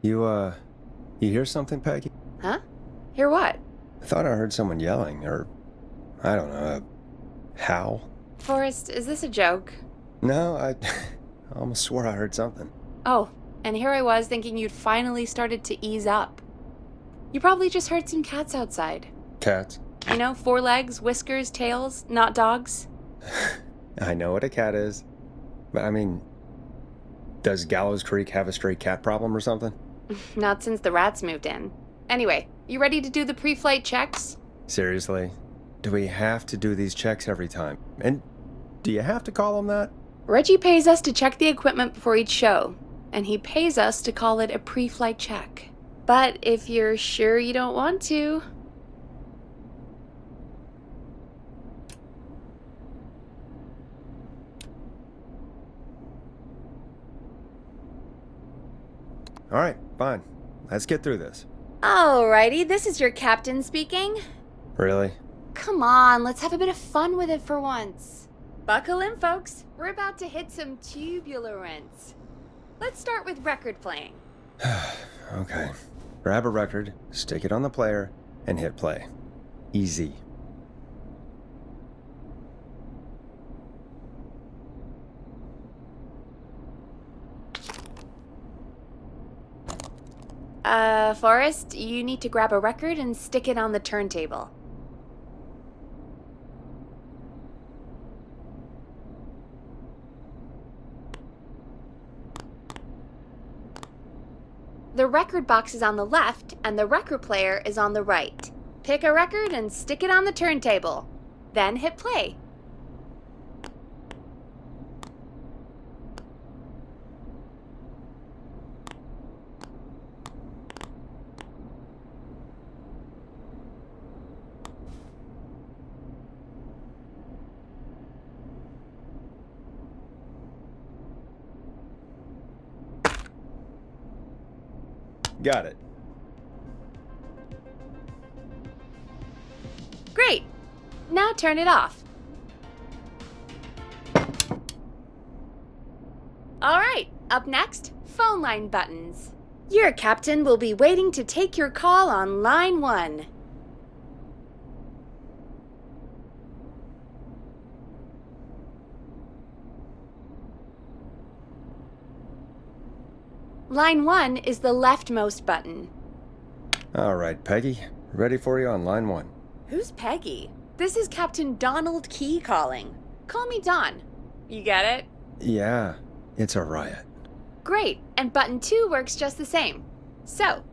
You hear something, Peggy? Huh? Hear what? I thought I heard someone yelling, or, I don't know, a howl. Forrest, is this a joke? No, I almost swore I heard something. Oh, and here I was thinking you'd finally started to ease up. You probably just heard some cats outside. Cats? You know, 4 legs, whiskers, tails, not dogs. I know what a cat is. But I mean, does Gallows Creek have a stray cat problem or something? Not since the rats moved in. Anyway, you ready to do the pre-flight checks? Seriously? Do we have to do these checks every time? And do you have to call them that? Reggie pays us to check the equipment before each show, and he pays us to call it a pre-flight check. But if you're sure you don't want to... All right, fine. Let's get through this. Alrighty, this is your captain speaking. Really? Come on, let's have a bit of fun with it for once. Buckle in, folks. We're about to hit some tubulance. Let's start with record playing. Okay. Grab a record, stick it on the player, and hit play. Easy. Forrest, you need to grab a record and stick it on the turntable. The record box is on the left, and the record player is on the right. Pick a record and stick it on the turntable. Then hit play. Got it. Great! Now turn it off. Alright, up next, phone line buttons. Your captain will be waiting to take your call on line 1. Line 1 is the leftmost button. All right, Peggy. Ready for you on line 1. Who's Peggy? This is Captain Donald Key calling. Call me Don. You get it? Yeah, it's a riot. Great, and button 2 works just the same. So,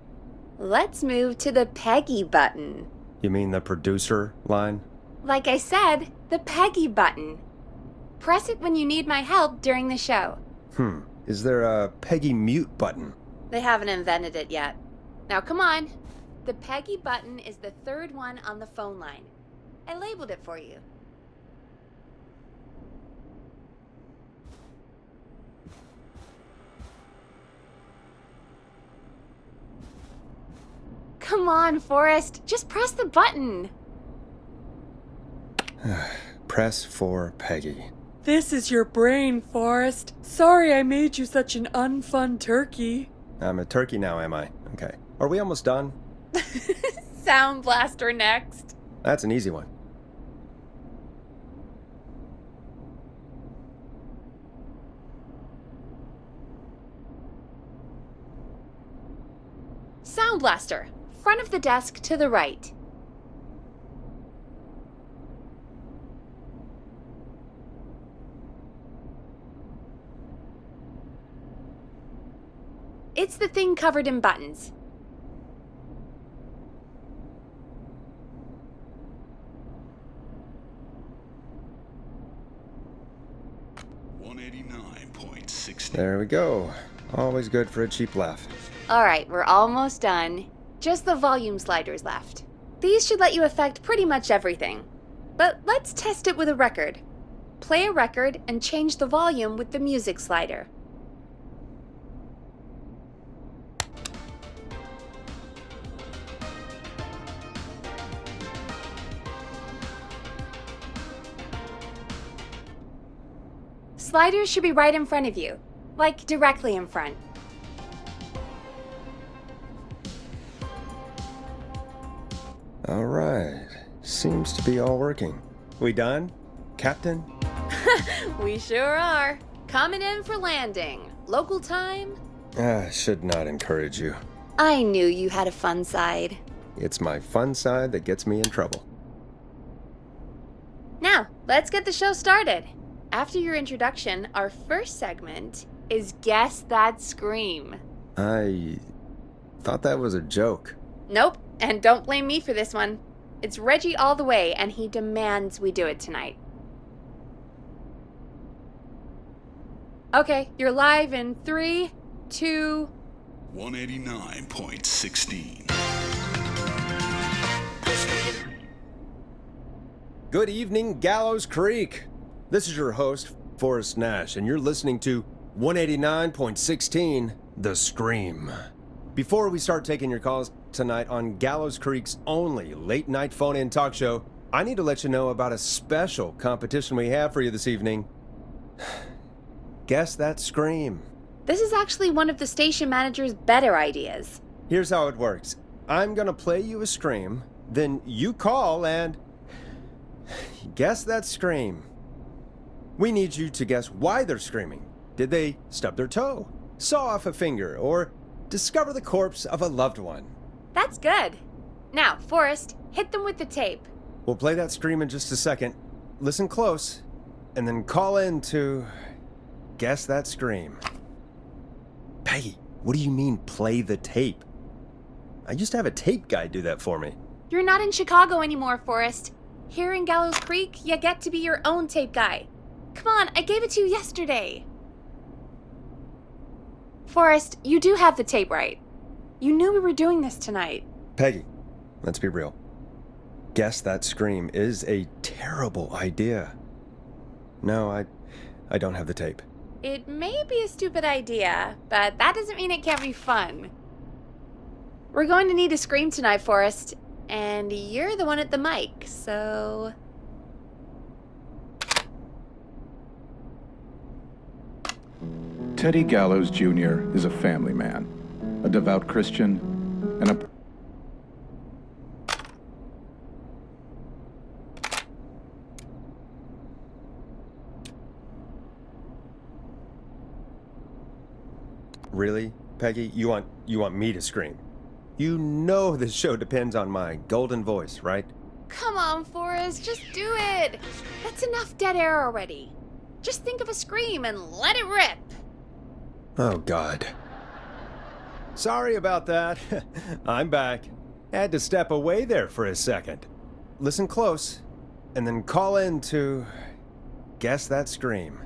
let's move to the Peggy button. You mean the producer line? Like I said, the Peggy button. Press it when you need my help during the show. Is there a Peggy mute button? They haven't invented it yet. Now come on. The Peggy button is the 3rd one on the phone line. I labeled it for you. Come on, Forrest. Just press the button. Press for Peggy. This is your brain, Forrest. Sorry I made you such an unfun turkey. I'm a turkey now, am I? Okay. Are we almost done? Sound Blaster next. That's an easy one. Sound Blaster. Front of the desk to the right. It's the thing covered in buttons. There we go. Always good for a cheap laugh. Alright, we're almost done. Just the volume sliders left. These should let you affect pretty much everything. But let's test it with a record. Play a record and change the volume with the music slider. Sliders should be right in front of you, like directly in front. All right. Seems to be all working. We done, Captain? We sure are. Coming in for landing. Local time? I should not encourage you. I knew you had a fun side. It's my fun side that gets me in trouble. Now, let's get the show started. After your introduction, our first segment is Guess That Scream. I thought that was a joke. Nope, and don't blame me for this one. It's Reggie all the way, and he demands we do it tonight. Okay, you're live in 3, 2... 189.16. Good evening, Gallows Creek. This is your host, Forrest Nash, and you're listening to 189.16, The Scream. Before we start taking your calls tonight on Gallows Creek's only late-night phone-in talk show, I need to let you know about a special competition we have for you this evening. Guess That Scream. This is actually one of the station manager's better ideas. Here's how it works. I'm gonna play you a scream, then you call and guess that scream. We need you to guess why they're screaming. Did they stub their toe, saw off a finger, or discover the corpse of a loved one? That's good. Now, Forrest, hit them with the tape. We'll play that scream in just a second. Listen close, and then call in to guess that scream. Peggy, what do you mean play the tape? I used to have a tape guy do that for me. You're not in Chicago anymore, Forrest. Here in Gallows Creek, you get to be your own tape guy. Come on, I gave it to you yesterday. Forrest, you do have the tape right. You knew we were doing this tonight. Peggy, let's be real. Guess that scream is a terrible idea. No, I don't have the tape. It may be a stupid idea, but that doesn't mean it can't be fun. We're going to need a scream tonight, Forrest, and you're the one at the mic, so... Teddy Gallows Jr. is a family man, a devout Christian, and a... Really, Peggy? You want me to scream? You know this show depends on my golden voice, right? Come on, Forrest, just do it. That's enough dead air already. Just think of a scream and let it rip. Oh, God. Sorry about that. I'm back. Had to step away there for a second. Listen close, and then call in to guess that scream.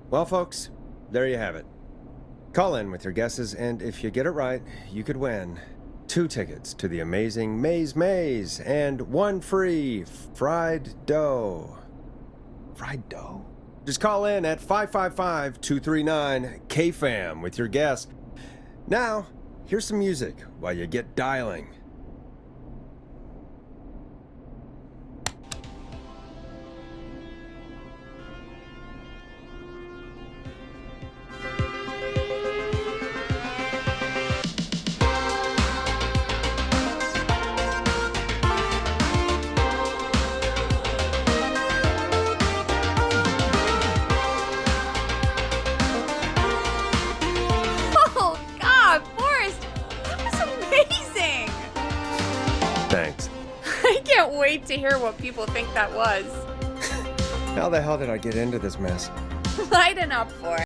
Well, folks, there you have it. Call in with your guesses, and if you get it right, you could win 2 tickets to the amazing Maze Maze and 1 free fried dough. Fried dough? Just call in at 555-239-KFAM with your guess. Now, here's some music while you get dialing. Oh, God, Forrest, that was amazing. Thanks. I can't wait to hear what people think that was. How the hell did I get into this mess? Lighten up, Forrest.